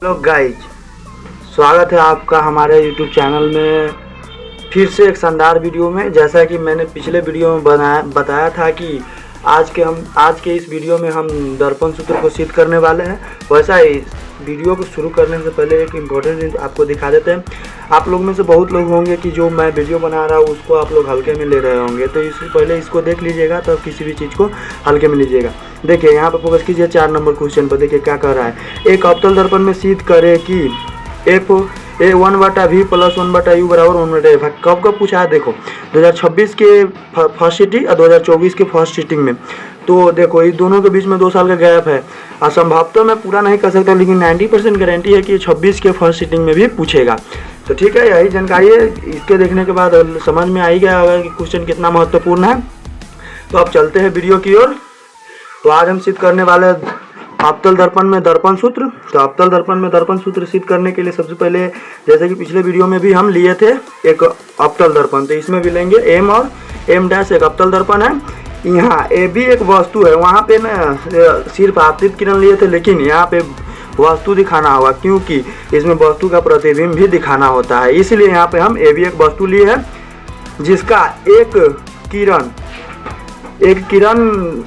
Hello guys, स्वागत है आपका हमारे YouTube चैनल में फिर से एक शानदार वीडियो में। जैसा कि मैंने पिछले वीडियो में बताया था कि आज के इस वीडियो में हम दर्पण सूत्र को सिद्ध करने वाले हैं। वैसा ही वीडियो को शुरू करने से पहले एक इम्पोर्टेंट चीज़ आपको दिखा देते हैं। आप लोग में से बहुत लोग होंगे कि जो मैं वीडियो बना रहा हूँ उसको आप लोग हल्के में ले रहे होंगे, तो इससे पहले इसको देख लीजिएगा, तब किसी भी चीज़ को हल्के में लीजिएगा। देखिए यहाँ पर फोकस कीजिए 4 नंबर क्वेश्चन पर। देखिए क्या कर रहा है। एक अवतल दर्पण में सिद्ध करे कि F A 1/v plus 1/u बराबर 1/f है। कब पूछा है? देखो 2026 के फर्स्ट सीटिंग और 2024 के फर्स्ट सीटिंग में। तो देखो इस दोनों के बीच में 2 साल का गैप है। असंभवतः मैं पूरा नहीं कर सकता, लेकिन 90% गारंटी है कि 26 के फर्स्ट सीटिंग में भी पूछेगा। तो ठीक है, यही जानकारी है। इसके देखने के बाद समझ में आ ही गया होगा कि क्वेश्चन कितना महत्वपूर्ण है। तो अब चलते हैं वीडियो की ओर। तो आज हम सिद्ध करने वाले अवतल दर्पण में दर्पण सूत्र। तो अवतल दर्पण में दर्पण सूत्र सिद्ध करने के लिए सबसे पहले, जैसे कि पिछले वीडियो में भी हम लिए थे एक अवतल दर्पण, तो इसमें भी लेंगे एम और एम डैश। एक अवतल दर्पण है। यहाँ ए भी एक वस्तु है। वहाँ पे ना सिर्फ आपतित किरण लिए थे, लेकिन यहाँ पे वस्तु दिखाना होगा, क्योंकि इसमें वस्तु का प्रतिबिंब भी दिखाना होता है। इसलिए यहाँ पे हम ए भी एक वस्तु लिए है, जिसका एक किरण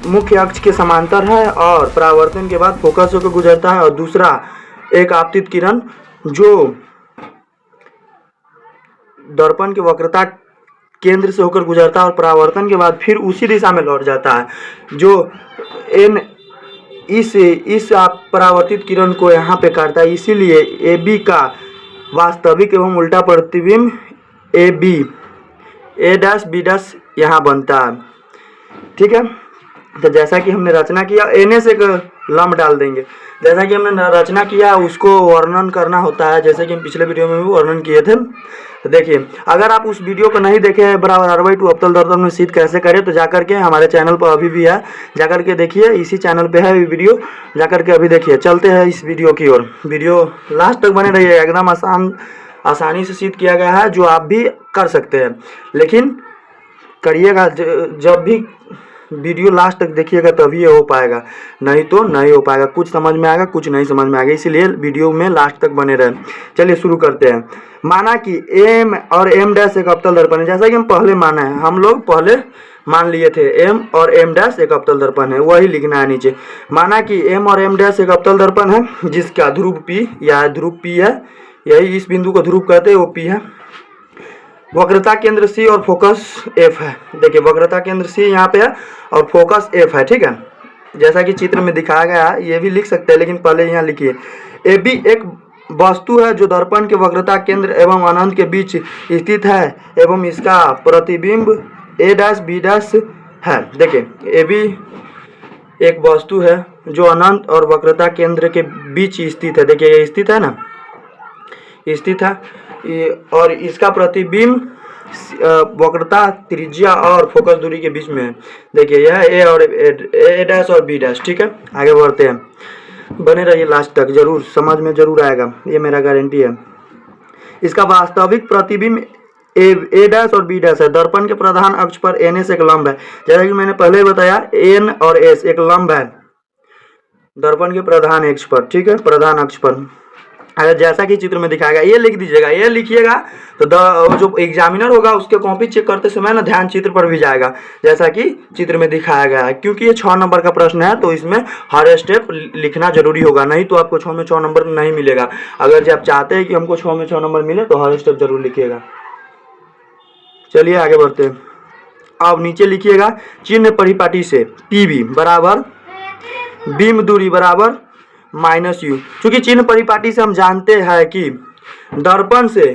मुख्य अक्ष के समांतर है और परावर्तन के बाद फोकस होकर गुजरता है, और दूसरा एक आपतित किरण जो दर्पण के वक्रता केंद्र से होकर गुजरता है और परावर्तन के बाद फिर उसी दिशा में लौट जाता है, जो एन इस परावर्तित किरण को यहाँ पे काटता है। इसीलिए ए बी का वास्तविक एवं उल्टा प्रतिबिंब A B A dash B dash यहाँ बनता है। ठीक है, तो जैसा कि हमने रचना किया, एन से एक लंब डाल देंगे। जैसा कि हमने रचना किया उसको वर्णन करना होता है, जैसे कि हम पिछले वीडियो में भी वर्णन किए थे। तो देखिए, अगर आप उस वीडियो को नहीं देखे हैं बराबर r/2 अवतल दर्पण में सिद्ध कैसे करें, तो जाकर के हमारे चैनल पर अभी भी है, जाकर के देखिए। इसी चैनल पे है वीडियो, जाकर के अभी देखिए। चलते हैं इस वीडियो की ओर। वीडियो लास्ट तक बने रहिए। एकदम आसानी से सिद्ध किया गया है, जो आप भी कर सकते हैं, लेकिन करिएगा जब भी वीडियो लास्ट तक देखिएगा, तभी ये हो पाएगा, नहीं तो नहीं हो पाएगा। कुछ समझ में आएगा, कुछ नहीं समझ में आएगा, इसीलिए वीडियो में लास्ट तक बने रहें। चलिए शुरू करते हैं। माना कि एम और एम डैश एक अवतल दर्पण है। जैसा कि हम पहले माना है, हम लोग पहले मान लिए थे एम और एम डैश एक अवतल दर्पण है, वही लिखना है नीचे। माना कि एम और एम डैश एक अवतल दर्पण है, जिसका ध्रुव पी या ध्रुव पी है, यही इस बिंदु को ध्रुव कहते हैं, वो पी है। वक्रता केंद्र सी और फोकस एफ है। देखिए वक्रता केंद्र सी यहाँ पे है और फोकस एफ है। ठीक है, जैसा कि चित्र में दिखाया गया है, ये भी लिख सकते हैं, लेकिन पहले यहाँ लिखिए। ए बी एक वस्तु है जो दर्पण के वक्रता केंद्र एवं अनंत के बीच स्थित है, एवं इसका प्रतिबिंब ए डैश बी डैश है। देखिए ए बी एक वस्तु है जो अनंत और वक्रता केंद्र के बीच स्थित है। देखिए ये स्थित है ना, स्थित है, और इसका प्रतिबिंब वक्रता त्रिज्या और फोकस दूरी के बीच में है। देखिए यह ए और ए डैश और बी डैश। ठीक है, आगे बढ़ते हैं, बने रहिए लास्ट तक, जरूर समझ में जरूर आएगा, ये मेरा गारंटी है। इसका वास्तविक प्रतिबिंब ए डैश और बी डैश है। दर्पण के प्रधान अक्ष पर एन एस एक लंब है। जैसा कि मैंने पहले बताया, एन और एस एक लंब है दर्पण के प्रधान अक्ष पर। ठीक है, प्रधान अक्ष पर। अगर जैसा कि चित्र में दिखाएगा, ये लिख दीजिएगा, ये लिखिएगा, तो जो एग्जामिनर होगा उसके कॉपी चेक करते समय ना ध्यान चित्र पर भी जाएगा, जैसा कि चित्र में दिखाया गया है। क्योंकि ये 6 नंबर का प्रश्न है, तो इसमें हर स्टेप लिखना जरूरी होगा, नहीं तो आपको 6 में 6 नंबर नहीं मिलेगा। अगर जब आप चाहते हैं कि हमको 6 में 6 नंबर मिले, तो हर स्टेप जरूर लिखिएगा। चलिए आगे बढ़ते हैं। अब नीचे लिखिएगा चिन्ह परिपाटी से पीबी बराबर बीम दूरी बराबर -u। चूंकि चिन्ह परिपाटी से हम जानते हैं कि दर्पण से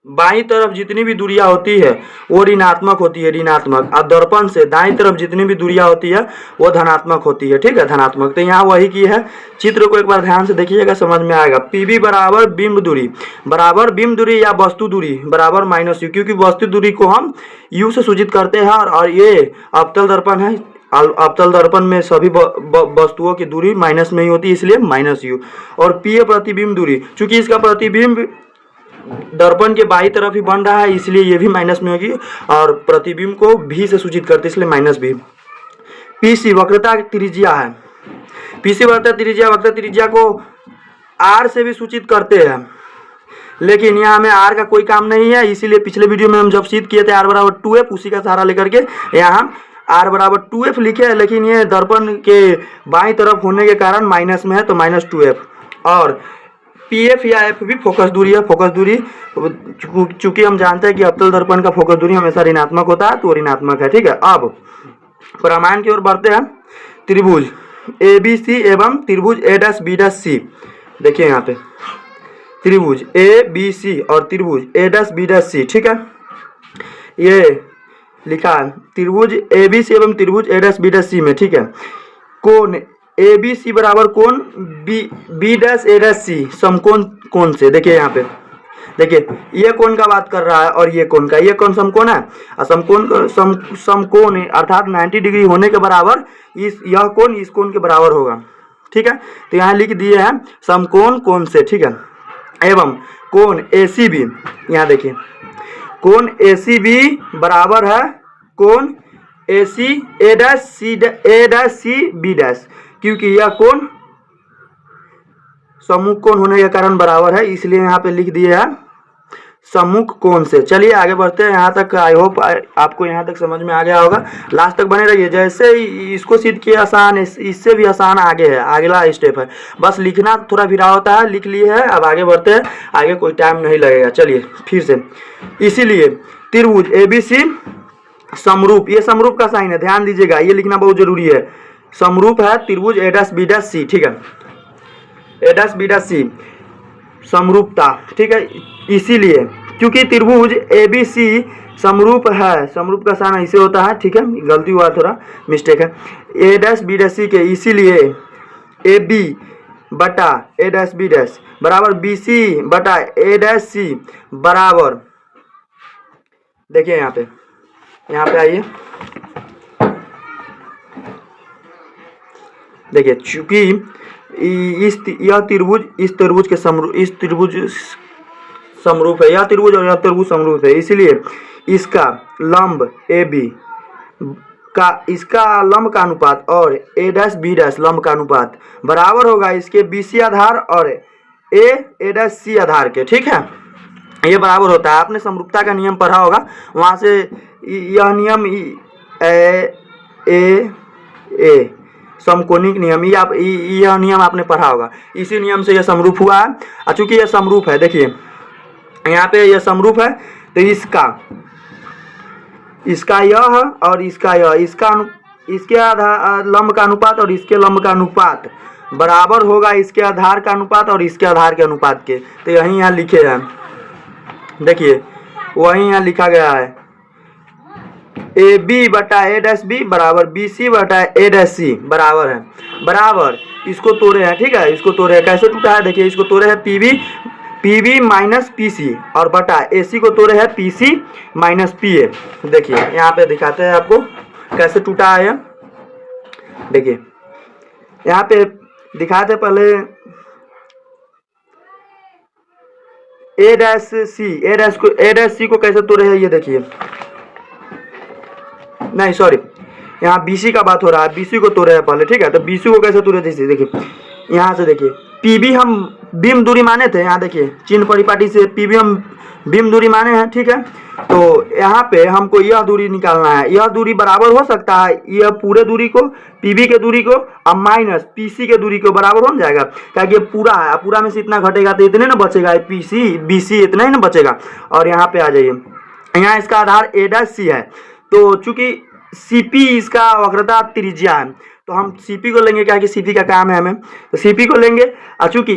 बाईं तरफ जितनी भी दूरियां होती है वो ऋणात्मक होती है, ऋणात्मक, और दर्पण से दाईं तरफ जितनी भी दूरियां होती है वो धनात्मक होती है। ठीक है, धनात्मक। तो यहाँ वही की है। चित्र को एक बार ध्यान से देखिएगा, समझ में आएगा। पीबी बराबर बिंब दूरी या वस्तु दूरी बराबर -u, क्योंकि वस्तु दूरी को हम u से सूचित करते हैं, और ये अवतल दर्पण है। अवतल दर्पण में सभी वस्तुओं की दूरी माइनस में ही होती है, इसलिए -u। और पी है प्रतिबिंब दूरी। चूंकि इसका प्रतिबिंब दर्पण के बाई तरफ ही बन रहा है, इसलिए ये भी माइनस में होगी, और प्रतिबिंब को भी से सूचित करते हैं, इसलिए -v। पी सी वक्रता त्रिज्या है। पी सी वक्रता त्रिज्या को आर से भी सूचित करते हैं, लेकिन यहाँ हमें आर का कोई काम नहीं है, इसीलिए पिछले वीडियो में हम जब सिद्ध किए थे आर बराबर 2f, उसी का सहारा लेकर के यहाँ आर बराबर 2f लिखे हैं, लेकिन ये दर्पण के बाईं तरफ होने के कारण माइनस में है तो -2f। और pf या f भी फोकस दूरी है। फोकस दूरी चूंकि हम जानते हैं कि अवतल दर्पण का फोकस दूरी हमेशा ऋणात्मक होता है, तो ऋणात्मक है। ठीक है, अब प्रमाण की ओर बढ़ते हैं। त्रिभुज ABC एवं त्रिभुज A'(B')C। देखिए यहाँ पे त्रिभुज ABC और त्रिभुज A'(B')C। ठीक है, ये लिखा है त्रिभुज ABC एवं त्रिभुज A'(B')C में। ठीक है, कोण ABC बराबर कोण B'(A')C समकोण कोण से। देखिए यहाँ पे, देखिए ये कोण का बात कर रहा है और ये कोण का, ये कोण समकोण है और समकोण अर्थात 90 डिग्री होने के बराबर यह कोण इस कोण के बराबर होगा। ठीक है, तो यहाँ लिख दिए हैं समकोण कोण से। ठीक है, एवं कोण ACB, यहाँ देखिए कोण ACB बराबर है कोण A'(C')B', क्योंकि यह कोण सम्मुख कोण होने के कारण बराबर है, इसलिए यहाँ पे लिख दिए हैं सम्मुख कोण से। चलिए आगे बढ़ते हैं। यहाँ तक आई होप आपको यहाँ तक समझ में आ गया होगा। लास्ट तक बने रहिए। जैसे इसको सिद्ध किए आसान, इससे भी आसान आगे है, अगला स्टेप है। बस लिखना थोड़ा भिड़ा होता है, लिख लिए है। अब आगे बढ़ते हैं, आगे कोई टाइम नहीं लगेगा। चलिए फिर से, इसीलिए त्रिभुज ABC समरूप, ये समरूप का साइन है, ध्यान दीजिएगा, ये लिखना बहुत जरूरी है। समरूप है त्रिभुज A'(B')C। ठीक है, A'(B')C समरूपता। ठीक है, इसीलिए क्योंकि त्रिभुज ABC समरूप है, समरूप का साइन ऐसे होता है। ठीक है, गलती हुआ, थोड़ा मिस्टेक है। A'(B')C के, इसीलिए AB बटा A'(B') बराबर BC बटा A'(C) बराबर, देखिए यहाँ पे आइए, देखिए चूंकि यह त्रिभुज इस त्रिभुज के समरूप है, यह त्रिभुज और यह त्रिभुज समरूप है, इसलिए इसका लंब AB का, इसका लंब का अनुपात और A'(B') लंब का अनुपात बराबर होगा इसके BC आधार और A'(C) आधार के। ठीक है, ये बराबर होता है। आपने समरूपता का नियम पढ़ा होगा, वहां से यह नियम ए समकोणिक नियम, यह नियम आपने पढ़ा होगा। इसी नियम से यह समरूप हुआ है। और चूंकि यह समरूप है, देखिए यहाँ पे यह समरूप है, तो इसका यह और इसका यह, इसके आधार लंब का अनुपात और इसके लंब का अनुपात बराबर होगा इसके आधार का अनुपात और इसके आधार के अनुपात के। तो यही यहाँ लिखे हैं, देखिए वही यहाँ लिखा गया है, AB बटा A'(B) बराबर BC बटा A'(C) बराबर है, बराबर इसको तोड़े हैं। ठीक है, इसको तोड़े हैं, कैसे टूटा है देखिए, इसको तोड़े हैं PB माइनस PC और बटा AC को तोड़े हैं PC माइनस PA। देखिए यहाँ पे दिखाते हैं आपको कैसे टूटा है। देखिए यहाँ पे दिखाते, पहले A'(C) को कैसे तोड़े हैं, ये देखिए, नहीं सॉरी, यहाँ BC का बात हो रहा है, BC को तोड़े हैं पहले। ठीक है, तो BC को कैसे तोड़े थे, देखिए यहाँ से, देखिए PB हम बीम दूरी माने थे, यहाँ देखिए चिन्ह परिपाटी से PB हम बीम दूरी माने हैं। ठीक है, तो यहाँ पे हमको यह दूरी निकालना है। यह दूरी बराबर हो सकता है यह पूरे दूरी को, PB के दूरी को और माइनस PC के दूरी को बराबर हो जाएगा, क्योंकि ये पूरा है, पूरा में से इतना घटेगा तो इतने ना बचेगा, BC इतना ही ना बचेगा। और यहाँ पे आ जाइए, यहाँ इसका आधार A'(C) है, तो चूंकि CP इसका वक्रता त्रिज्या है, तो हम CP को लेंगे, क्या कि CP का काम है हमें, तो CP को लेंगे। और चूंकि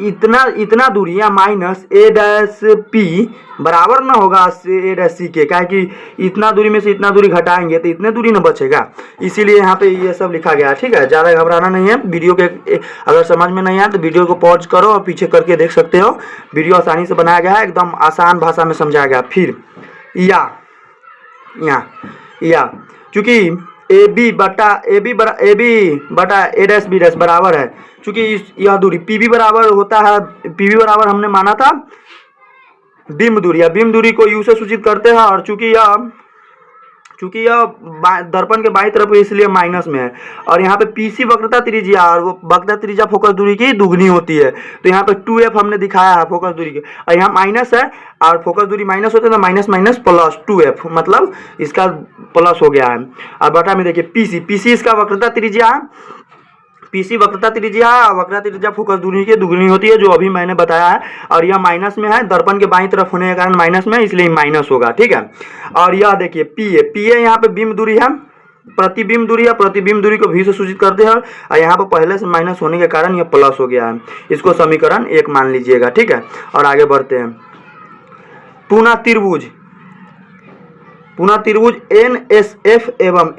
इतना दूरी या माइनस A'(P) बराबर ना होगा A'(C) के, क्या कि इतना दूरी में से इतना दूरी घटाएंगे तो इतने दूरी ना बचेगा, इसीलिए यहाँ पे ये सब लिखा गया। ठीक है, ज़्यादा घबराना नहीं है। वीडियो के अगर समझ में नहीं आया तो वीडियो को पॉज करो और पीछे करके देख सकते हो। वीडियो आसानी से बनाया गया है, एकदम आसान भाषा में समझाया गया। फिर या चूंकि AB बटा A'(B' बराबर है, चूंकि यह दूरी PB बराबर होता है, PB बराबर हमने माना था बिंब दूरी, या बिंब दूरी को U से सूचित करते हैं। और चूंकि चूंकि यह दर्पण के बाईं तरफ है इसलिए माइनस में है। और यहाँ पे पीसी वक्रता त्रिज्या और वो वक्रता त्रिज्या फोकस दूरी की दुगनी होती है, तो यहाँ पे 2f हमने दिखाया है फोकस दूरी की, और यहाँ माइनस है और फोकस दूरी माइनस होता है तो माइनस माइनस प्लस 2f, मतलब इसका प्लस हो गया है। और बटा में देखिए पीसी इसका वक्रता त्रिज्या, पीसी वक्रता त्रिज्या, वक्रता त्रिज्या फोकस दूरी की दुगनी होती है जो अभी मैंने बताया है। और यह माइनस में है, दर्पण के बाईं तरफ होने के कारण माइनस में, इसलिए माइनस होगा, ठीक है। और यह देखिए पीए यहाँ पे बीम दूरी है, प्रतिबिंब दूरी है, प्रतिबिंब दूरी को भी से सूचित करते हैं, और यहाँ पर पहले से माइनस होने के कारण यह प्लस हो गया है। इसको समीकरण 1 मान लीजिएगा, ठीक है। और आगे बढ़ते हैं। पुनः त्रिभुज NSF एवं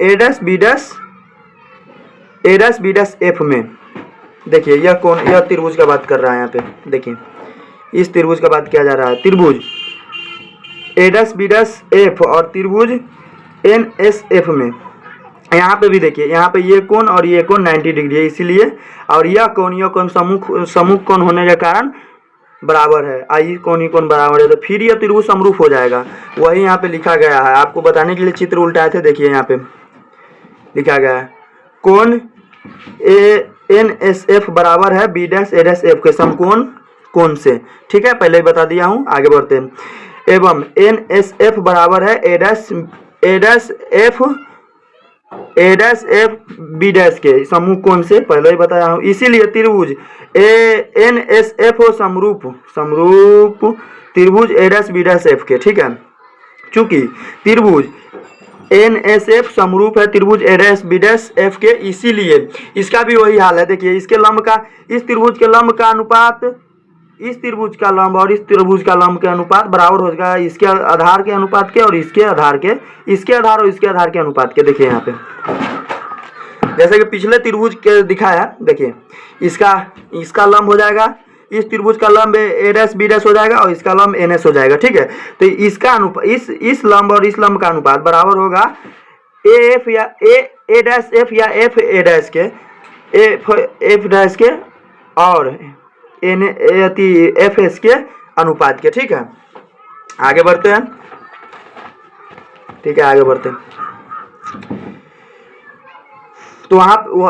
A', B', में देखिए यह त्रिभुज का बात कर रहा है। यहाँ पे देखिए इस त्रिभुज का बात किया जा रहा है, त्रिभुज A', और त्रिभुज NSF में यहाँ पे भी देखिए, यहाँ पे ये कोण और ये कोण 90 डिग्री है, इसीलिए, और यह कोण समूह कोण होने के कारण बराबर है, आई कोण बराबर है, तो फिर यह त्रिभुज समरूप हो जाएगा। वही यहाँ पे लिखा गया है, आपको बताने के लिए चित्र उल्टाए थे, देखिए यहाँ पे लिखा गया है कोण NSF बराबर है B', के समकोण कोण से, ठीक है, पहले ही बता दिया हूँ। आगे बढ़ते हैं। एवं NSF बराबर है A', B' के समूह कोण से, पहले ही बताया हूँ। इसीलिए त्रिभुज NSF हो समरूप त्रिभुज A', के, ठीक है। चूंकि त्रिभुज NSF समरूप है त्रिभुज A', के, इसीलिए इसका भी वही हाल है। देखिए इसके लंब का, इस त्रिभुज के लंब का अनुपात इस त्रिभुज का लंब और इस त्रिभुज का लंब के अनुपात बराबर हो जाएगा इसके आधार के अनुपात के और इसके आधार के, इसके आधार और इसके आधार के अनुपात के। देखिए यहाँ पे जैसे कि पिछले त्रिभुज के दिखाया है, देखिए इसका लंब हो जाएगा, इस त्रिभुज का लंब A', B' हो जाएगा और इसका लंब NS हो जाएगा, ठीक है। तो इसका अनुपात, इस लंब और इस लंब का अनुपात बराबर होगा AF या A', या FA' के, F' के और FS के अनुपात के, ठीक है। आगे बढ़ते हैं, ठीक है, आगे बढ़ते हैं। तो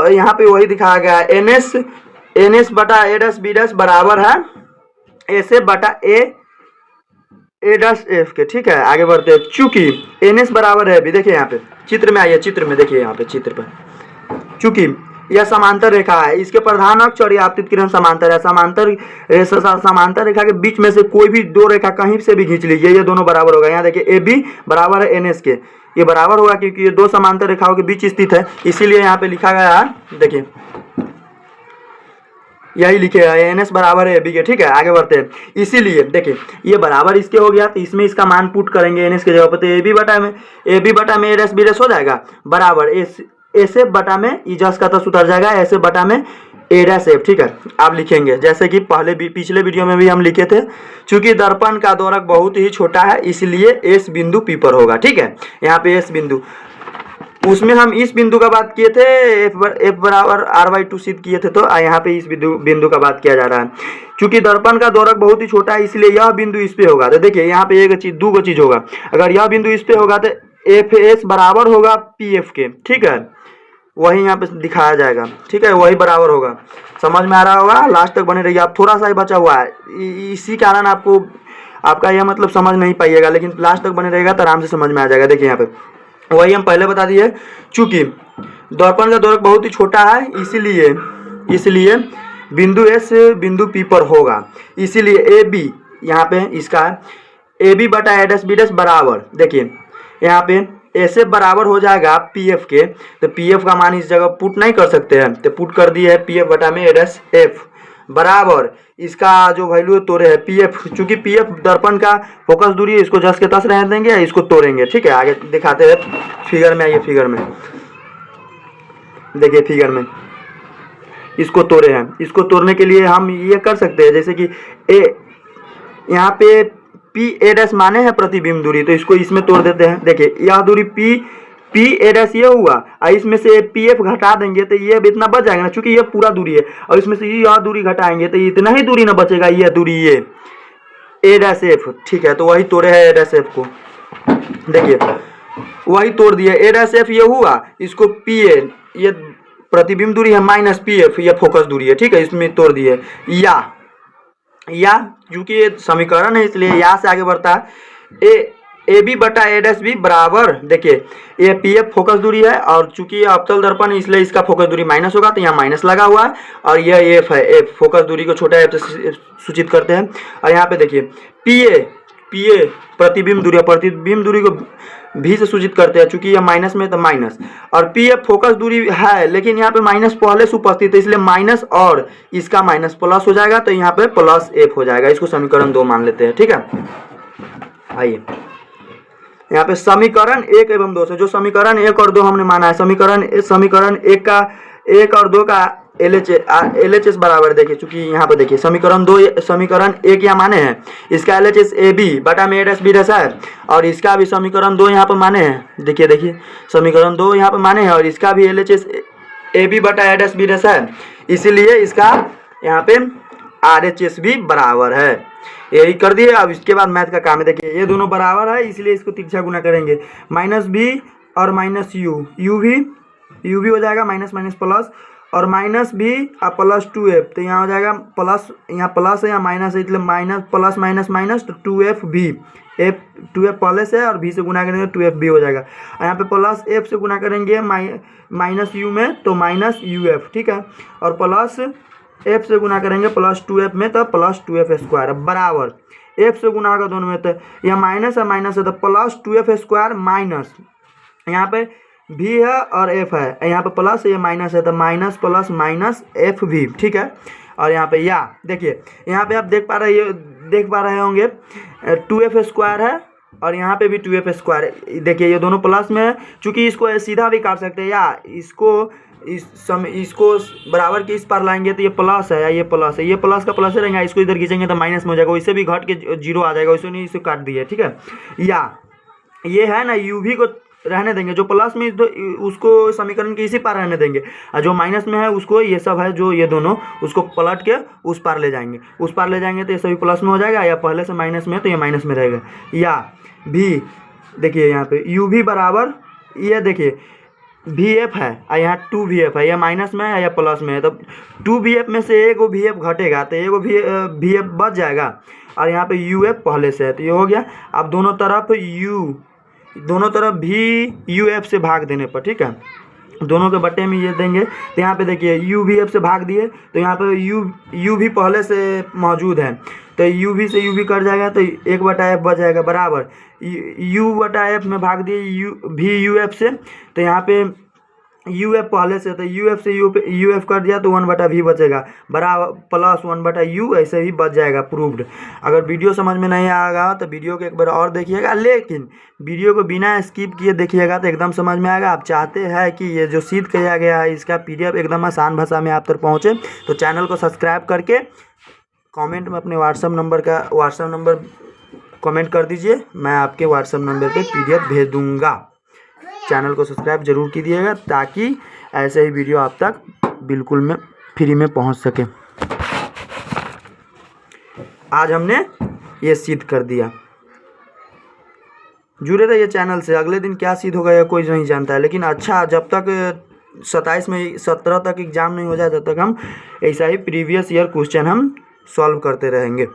यहाँ पे वही दिखाया गया है, NS बटा A', B' बराबर है ऐसे बटा A', के, ठीक है। आगे बढ़ते हैं। चूंकि NS बराबर है, भी देखिए यहाँ पे चित्र में आइए, चित्र में देखिए यहाँ पे चित्र पर, चूंकि यह समांतर रेखा है, इसके प्रधान अक्ष और यह आपतित किरण समांतर है। समांतर रेखा के बीच में से कोई भी दो रेखा कहीं से भी खींच लीजिए, ये दोनों बराबर होगा। यहाँ देखिए AB बराबर है NS के, ये बराबर होगा क्योंकि ये दो समांतर रेखाओं के बीच स्थित है, इसीलिए यहाँ पे लिखा गया है, देखिए यही लिखेगा NS बराबर है AB के, ठीक है। आगे बढ़ते हैं। इसीलिए देखिए ये बराबर इसके हो गया, तो इसमें इसका मान पुट करेंगे NS के जगह पर, तो AB बटा में A', B' हो जाएगा बराबर ऐसे बटा में इजस का तस उतर जाएगा, ऐसे बटा में A', ठीक है। आप लिखेंगे जैसे कि पिछले वीडियो में भी हम लिखे थे। चूंकि दर्पण का दोरक बहुत ही छोटा है इसलिए S बिंदु P पर होगा, ठीक है। यहाँ पे S बिंदु, उसमें हम इस बिंदु का बात किए थे, F बराबर R/2 सिद्ध किए थे, तो यहाँ पे इस बिंदु का बात किया जा रहा है। चूंकि दर्पण का दोरक बहुत ही छोटा है इसलिए यह बिंदु इस पे होगा। तो देखिए यहाँ पे एक चीज, दो चीज होगा, अगर यह बिंदु इस पे होगा तो FS बराबर होगा PF के, ठीक है, वही यहाँ पे दिखाया जाएगा, ठीक है, वही बराबर होगा। समझ में आ रहा होगा, लास्ट तक बने रहिए। आप थोड़ा सा ही बचा हुआ है, इसी कारण आपका यह मतलब समझ नहीं पाइएगा, लेकिन लास्ट तक बने रहेगा तो आराम से समझ में आ जाएगा। देखिए यहाँ पे वही हम पहले बता दिए, चूंकि दर्पण का दोरक बहुत ही छोटा है इसलिए बिंदु S बिंदु P पर होगा। इसीलिए AB यहाँ पे इसका AB बटा A', B' बराबर, देखिए यहाँ पे ऐसे बराबर हो जाएगा PF के, तो PF का मान इस जगह पुट नहीं कर सकते हैं, तो पुट कर दिए है PF बटा में A', बराबर इसका जो वैल्यू है तोड़े है PF। चूंकि PF दर्पण का फोकस दूरी है, इसको जस के तस रहने देंगे, इसको तोड़ेंगे, ठीक है। आगे दिखाते हैं, फिगर में आइए, फिगर में देखिए, फिगर में इसको तोड़े हैं। इसको तोड़ने के लिए हम ये कर सकते हैं, जैसे कि यहाँ पे P' माने है प्रतिबिंब दूरी, तो इसको इसमें तोड़ देते हैं। देखिए यह दूरी P' ये हुआ, और इसमें से PF घटा देंगे तो ये इतना बच जाएगा ना, चूंकि ये पूरा दूरी है, और इसमें से यह दूरी घटाएंगे तो इतना ही दूरी ना बचेगा, यह दूरी ये A', ठीक है। तो वही तोड़े है A', को। देखिए वही तोड़ दिए, ए डैश एफ ये हुआ, इसको पी ए, ये प्रतिबिंब दूरी है माइनस पी एफ, ये फोकस दूरी है, ठीक है, इसमें तोड़ दिए। या क्योंकि ये समीकरण है इसलिए या से आगे बढ़ता है। ए बी बटा ए डैश बी बराबर, देखिए ये पी एफ फोकस दूरी है और चूंकि ये अवतल दर्पण है इसलिए इसका फोकस दूरी माइनस होगा, तो यहाँ माइनस लगा हुआ है, और यह एफ है, एफ फोकस दूरी को छोटा एफ से सूचित करते हैं। और यहाँ पे देखिए पी ए प्रतिबिंब दूरी को भी से सूचित करते हैं, चूंकि यह माइनस में तो माइनस, और पी एफ फोकस दूरी है लेकिन यहाँ पे माइनस पहले से उपस्थित है इसलिए माइनस और इसका माइनस प्लस हो जाएगा, तो यहाँ पे प्लस एफ हो जाएगा। इसको समीकरण 2 मान लेते हैं, ठीक है। आइए यहाँ पे समीकरण 1 एवं 2 से, जो समीकरण 1 और 2 हमने माना है, समीकरण 1 और 2 का LHS बराबर, देखिए चूंकि यहाँ पे देखिए समीकरण 1 यहाँ माने हैं, इसका LHS ए बी बटा में ए डैश बी डैश है, और इसका भी समीकरण 2 यहाँ पे माने हैं, देखिए समीकरण 2 यहाँ पे माने हैं, और इसका भी LHS ए बी बटा ए डैश बी डैश है, इसीलिए इसका यहाँ पे RHS भी बराबर है। यही कर दिए। अब इसके बाद मैथ का काम है, देखिए ये दोनों बराबर है इसलिए इसको तिरछा गुना करेंगे, माइनस बी और माइनस यू भी हो जाएगा, माइनस माइनस प्लस, और माइनस भी और प्लस 2f, तो यहाँ हो जाएगा प्लस, यहाँ प्लस है यहाँ माइनस है इसलिए माइनस प्लस माइनस माइनस, तो 2f भी, एफ 2f पहले से और भी से गुना करेंगे 2f भी हो जाएगा, और यहाँ पे प्लस f से गुना करेंगे माइनस u में तो माइनस uf, ठीक है, और प्लस f से गुना करेंगे प्लस 2f में तो प्लस 2f स्क्वायर बराबर, f से गुना होगा दोनों में, तो यह माइनस है तो प्लस 2f स्क्वायर माइनस, यहाँ पे भी है और f है, यहाँ पे प्लस ये माइनस है तो माइनस प्लस माइनस f भी, ठीक है। और यहाँ पे या देखिए यहाँ पे आप देख पा रहे होंगे 2f स्क्वायर है और यहाँ पे भी 2f स्क्वायर, देखिए ये दोनों प्लस में है, चूंकि इसको सीधा भी काट सकते हैं, या इसको बराबर के इस पार लाएंगे तो ये प्लस है या ये प्लस है, ये प्लस का प्लस रहेगा, इसको इधर खींचेंगे तो माइनस में हो जाएगा, वैसे भी घट के 0 आ जाएगा, वैसे नहीं इसे काट दिए, ठीक है। या ये है ना यू भी को रहने देंगे, जो प्लस में उसको समीकरण के इसी पार रहने देंगे, और जो माइनस में है उसको, ये सब है जो ये दोनों, उसको पलट के उस पार ले जाएंगे, तो ये सभी प्लस में हो जाएगा, या पहले से माइनस में है तो ये माइनस में रहेगा। या भी देखिए यहाँ पे यू भी बराबर, ये देखिए वी एफ है और यहाँ 2vf है, यह माइनस में है या प्लस में है, तो 2vf में से एगो vf घटेगा तो एगो vf बच जाएगा, और यहाँ पे uf पहले से है तो ये हो गया। अब दोनों तरफ भी uf से भाग देने पर, ठीक है, दोनों के बट्टे में ये देंगे, तो यहाँ पे देखिए uvf से भाग दिए तो यहाँ पे u भी पहले से मौजूद है, तो uv से u भी कट जाएगा तो 1/f बच जाएगा बराबर, u/f में भाग दिए भी uf से, तो यहाँ पे uf पहले से, तो uf से uf कर दिया तो 1/v बचेगा बराबर प्लस 1/u, ऐसे ही बच जाएगा, प्रूव्ड। अगर वीडियो समझ में नहीं आएगा तो वीडियो को एक बार और देखिएगा, लेकिन वीडियो को बिना स्किप किए देखिएगा तो एकदम समझ में आएगा। आप चाहते हैं कि ये जो सिद्ध किया गया है इसका PDF एकदम आसान भाषा में आप तक पहुँचे, तो चैनल को सब्सक्राइब करके कमेंट में अपने व्हाट्सअप नंबर कमेंट कर दीजिए, मैं आपके व्हाट्सअप नंबर पे PDF भेज दूँगा। चैनल को सब्सक्राइब जरूर कीजिएगा ताकि ऐसे ही वीडियो आप तक बिल्कुल में फ्री में पहुंच सके। आज हमने ये सिद्ध कर दिया, जुड़े रहिए चैनल से, अगले दिन क्या सिद्ध होगा या कोई नहीं जानता है, लेकिन अच्छा जब तक 17 तक एग्ज़ाम नहीं हो जाए तब तक हम ऐसा ही प्रीवियस ईयर क्वेश्चन हम सॉल्व करते रहेंगे।